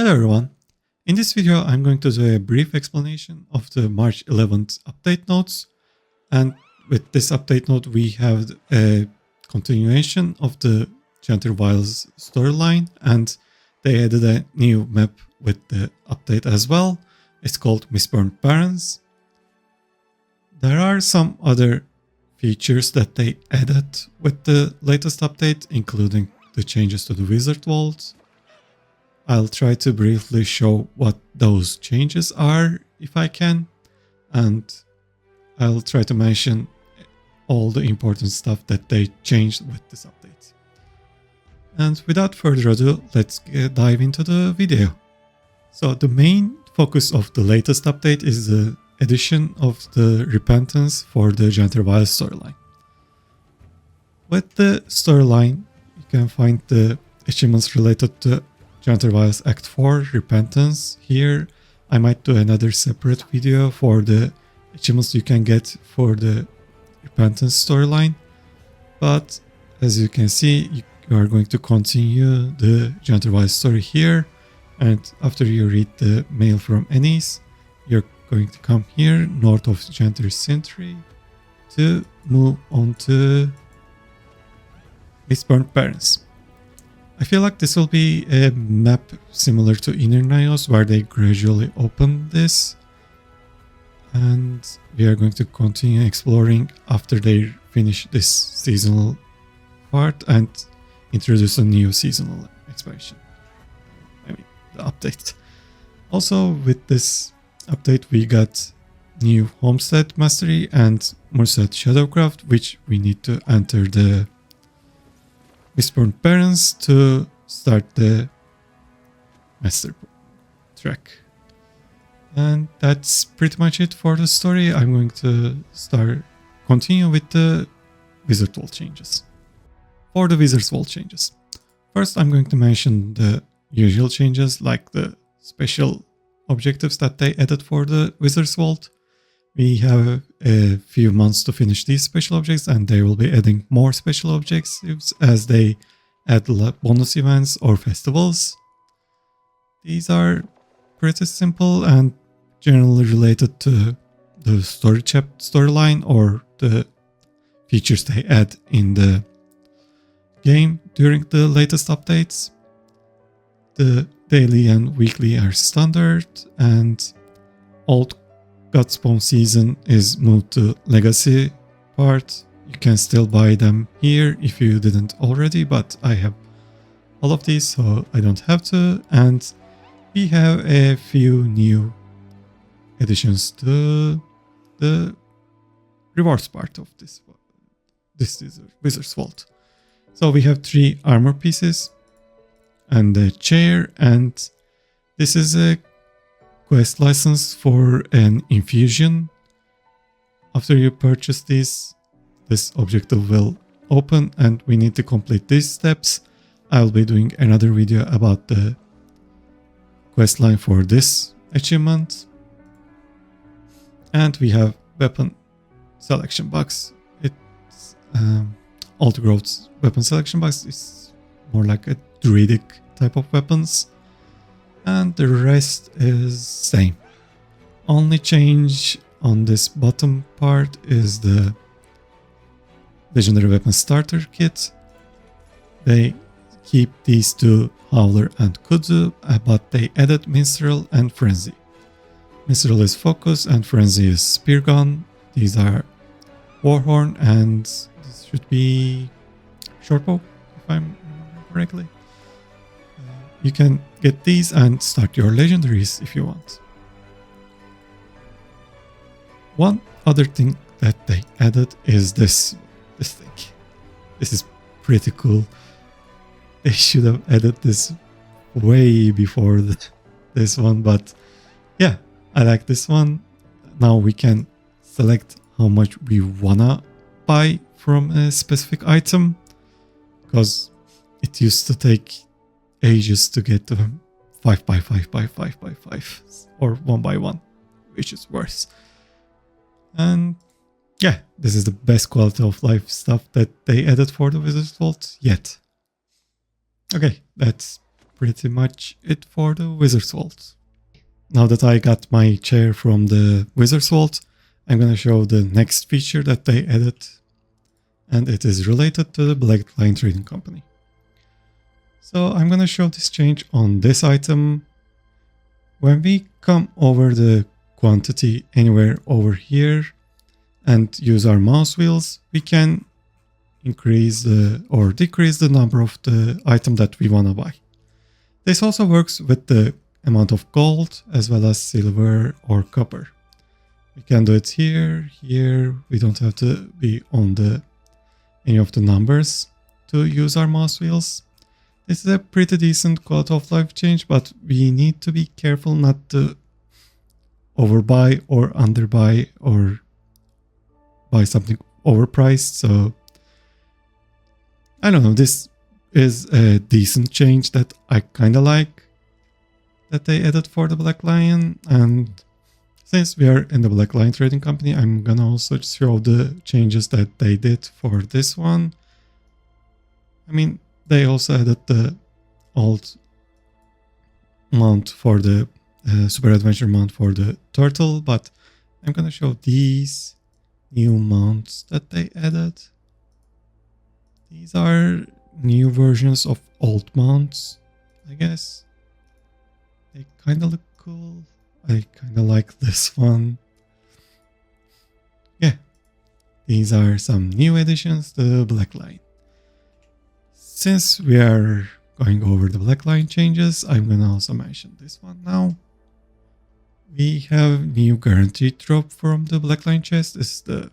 Hello everyone, in this video I'm going to do a brief explanation of the March 11th update notes, and with this update note we have a continuation of the Janthir Wilds storyline, and they added a new map with the update as well. It's called Mistburned Barrens. There are some other features that they added with the latest update, including the changes to the Wizard Vault. I'll try to briefly show what those changes are if I can, and I'll try to mention all the important stuff that they changed with this update. And without further ado, let's dive into the video. So the main focus of the latest update is the addition of the repentance for the Janthir Wilds storyline. With the storyline, you can find the achievements related to Janthir Wilds Act 4 Repentance here. I might do another separate video for the achievements you can get for the Repentance storyline. But as you can see, you are going to continue the Janthir Wilds story here. And after you read the mail from Ennis, you're going to come here north of Janthir Sentry to move on to Mistburned Barrens. I feel like this will be a map similar to Inner Nyos, where they gradually open this, and we are going to continue exploring after they finish this seasonal part and introduce a new seasonal expansion. I mean, the update. Also, with this update we got new Homestead Mastery and Homestead Shadowcraft, which we need to enter the Mistburned Barrens to start the master track. And that's pretty much it for the story. I'm going to continue with the Wizard Vault changes. For the Wizard Vault changes, first I'm going to mention the usual changes, like the special objectives that they added for the Wizard's Vault. We have a few months to finish these special objects, and they will be adding more special objectives as they add bonus events or festivals. These are pretty simple and generally related to the storyline or the features they add in the game during the latest updates. The daily and weekly are standard, and old Godspawn season is moved to Legacy part. You can still buy them here if you didn't already, but I have all of these, so I don't have to. And we have a few new additions to the rewards part of this is Wizard's Vault. So we have 3 armor pieces and a chair, and this is a quest license for an infusion. After you purchase this objective will open, and we need to complete these steps. I'll be doing another video about the quest line for this achievement. And we have weapon selection box. It's Old Growth's weapon selection box is more like a druidic type of weapons. And the rest is same. Only change on this bottom part is the legendary weapon starter kit. They keep these 2, Howler and Kudu, but they added Minstrel and Frenzy. Minstrel is focus and Frenzy is spear gun. These are Warhorn, and this should be shortbow if I'm remembering correctly. You can get these and start your legendaries if you want. One other thing that they added is this thing. This is pretty cool. They should have added this way before this one, but yeah, I like this one. Now we can select how much we wanna buy from a specific item, because it used to take ages to get to 5 by 5 by 5 by 5 or 1 by 1, which is worse. And yeah, this is the best quality of life stuff that they added for the Wizard's Vault yet. Okay, that's pretty much it for the Wizard's Vault. Now that I got my chair from the Wizard's Vault, I'm gonna show the next feature that they added, and it is related to the Black Line Trading Company. So I'm gonna show this change on this item. When we come over the quantity anywhere over here and use our mouse wheels, we can increase or decrease the number of the item that we want to buy. This also works with the amount of gold as well as silver or copper. We can do it here. We don't have to be on any of the numbers to use our mouse wheels. This is a pretty decent quality of life change, but we need to be careful not to overbuy or underbuy or buy something overpriced. So I don't know, this is a decent change that I kind of like that they added for the Black Lion. And since we are in the Black Lion Trading Company, I'm gonna also show the changes that they did for this one. I mean, they also added the old mount for the Super Adventure mount for the turtle, but I'm gonna show these new mounts that they added. These are new versions of old mounts, I guess. They kind of look cool. I kind of like this one. Yeah, these are some new additions to the Black Line. Since we are going over the Black Line changes, I'm gonna also mention this one now. We have new guaranteed drop from the Black Line chest. This is the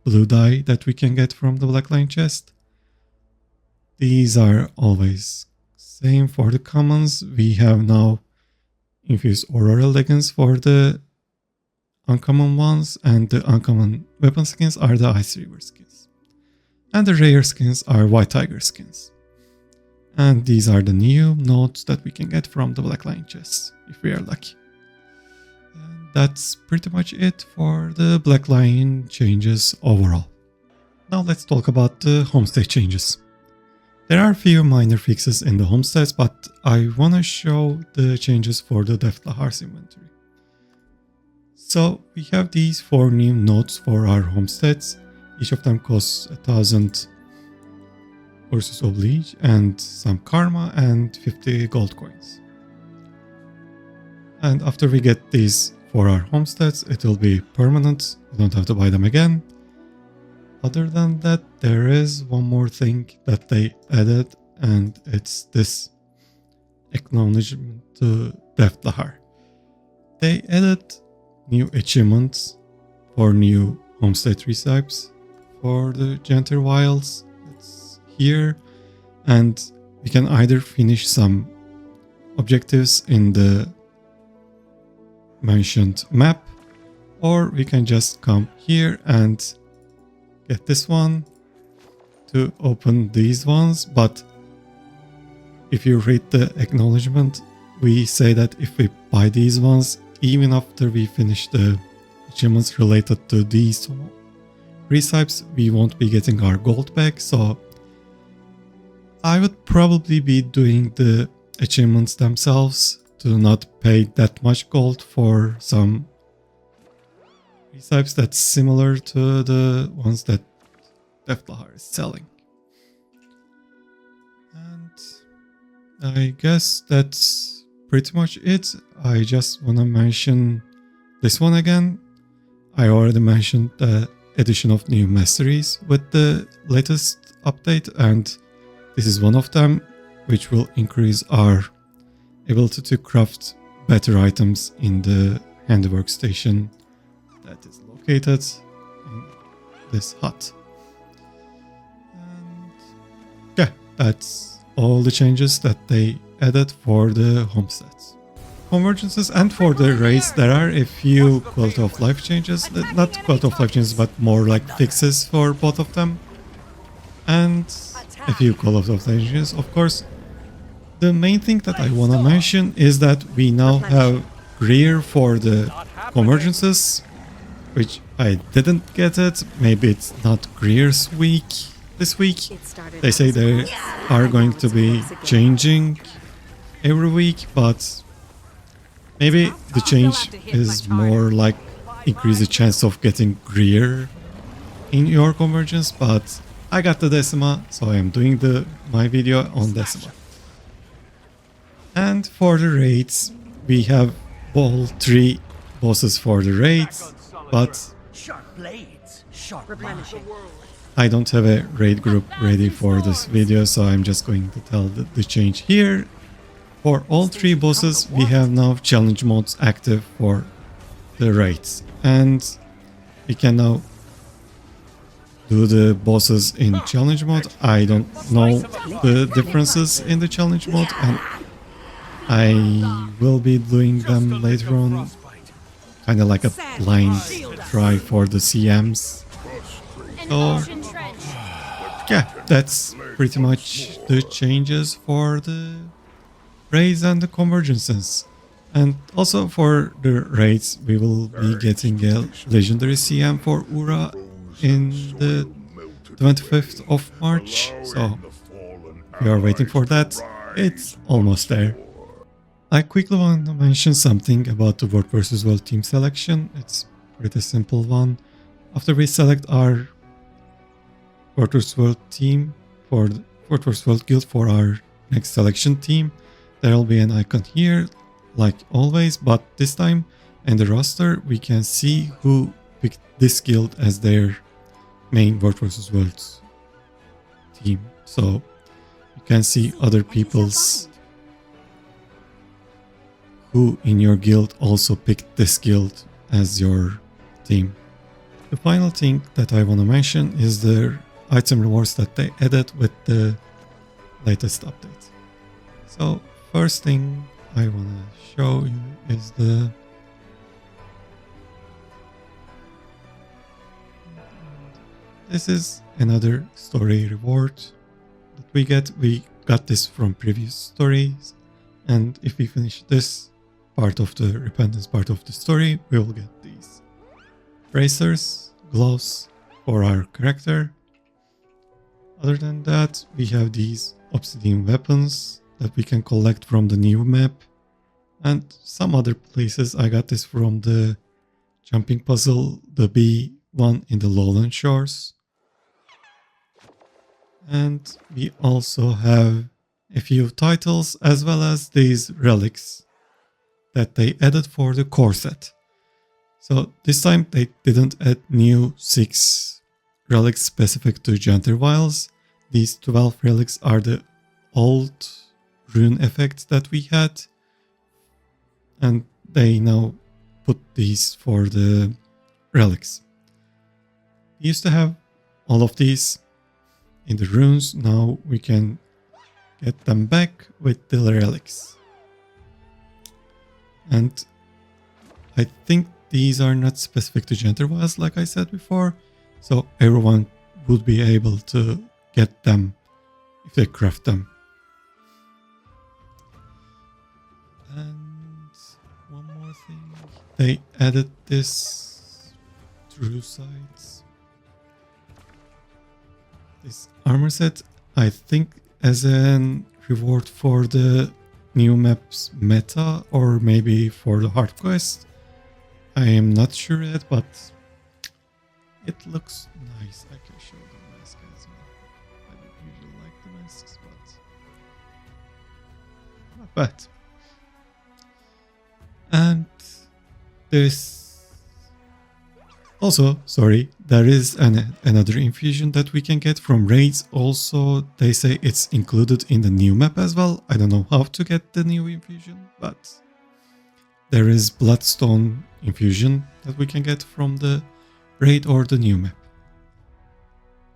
blue dye that we can get from the Black Line chest. These are always same for the commons. We have now infused Aurora leggings for the uncommon ones, and the uncommon weapon skins are the Ice River skins. And the rare skins are White Tiger skins. And these are the new notes that we can get from the Black Line chests, if we are lucky. And that's pretty much it for the Black Line changes overall. Now let's talk about the Homestead changes. There are a few minor fixes in the Homesteads, but I want to show the changes for the Deftlahar's inventory. So we have these 4 new notes for our Homesteads. Each of them costs 1000 Ursus Oblige and some Karma and 50 gold coins. And after we get these for our Homesteads, it will be permanent. We don't have to buy them again. Other than that, there is one more thing that they added, and it's this acknowledgement to Deftlahar. They added new achievements for new Homestead recipes for the Janthir Wilds. It's here, and we can either finish some objectives in the mentioned map, or we can just come here and get this one to open these ones. But if you read the acknowledgement, we say that if we buy these ones, even after we finish the achievements related to these recipes, we won't be getting our gold back. So I would probably be doing the achievements themselves to not pay that much gold for some recipes that's similar to the ones that Deftlahar is selling. And I guess that's pretty much it. I just want to mention this one again. I already mentioned the addition of new Masteries with the latest update, and this is one of them, which will increase our ability to craft better items in the handiwork station that is located in this hut. And yeah, that's all the changes that they added for the Homesteads. Convergences and for the raids, there are a few quality of life changes, not quality of life changes, but more like fixes for both of them. And a few quality of life changes, of course. The main thing that I want to mention is that we now have Greer for the Convergences, which I didn't get it. Maybe it's not Greer's week. this week. They say they are going to be changing every week, but maybe the change is more like increase the chance of getting Greer in your convergence, but I got the Decima, so I am doing my video on Decima. And for the raids, we have all 3 bosses for the raids, but I don't have a raid group ready for this video, so I'm just going to tell the change here. For all 3 bosses, we have now challenge modes active for the raids, and we can now do the bosses in challenge mode. I don't know the differences in the challenge mode, and I will be doing them later on, kind of like a blind try for the CMs. So yeah, that's pretty much the changes for the raids and the convergences. And also for the raids, we will be getting a legendary CM for Ura in the 25th of March, so we are waiting for that. It's almost there. I quickly want to mention something about the World vs. World team selection. It's a pretty simple one. After we select our World vs. World team for the World vs. World guild for our next selection team, there will be an icon here, like always, but this time in the roster we can see who picked this guild as their main World vs. World team. So you can see other people's who in your guild also picked this guild as your team. The final thing that I want to mention is the item rewards that they added with the latest update. So first thing I want to show you is this is another story reward that we get. We got this from previous stories, and if we finish this part of the repentance part of the story, we will get these bracers, gloves for our character. Other than that, we have these obsidian weapons that we can collect from the new map, and some other places. I got this from the jumping puzzle, the B one in the Lowland Shores. And we also have a few titles as well as these relics that they added for the core set. So this time they didn't add new 6 relics specific to Janthir Wilds. These 12 relics are the old rune effects that we had, and they now put these for the relics. We used to have all of these in the runes. Now we can get them back with the relics. And I think these are not specific to Janthir Wilds, like I said before, so everyone would be able to get them if they craft them. And one more thing, they added this true sides, this armor set, I think as an reward for the new map's meta, or maybe for the hard quest. I am not sure yet, but it looks nice. I can show the mask as well. I don't usually like the masks, but not bad. And there's also, sorry, there is another infusion that we can get from raids. Also, they say it's included in the new map as well. I don't know how to get the new infusion, but there is Bloodstone infusion that we can get from the raid or the new map.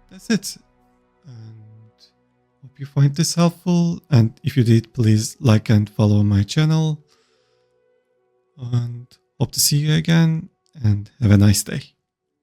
That's it. And hope you find this helpful. And if you did, please like and follow my channel. And hope to see you again, and have a nice day.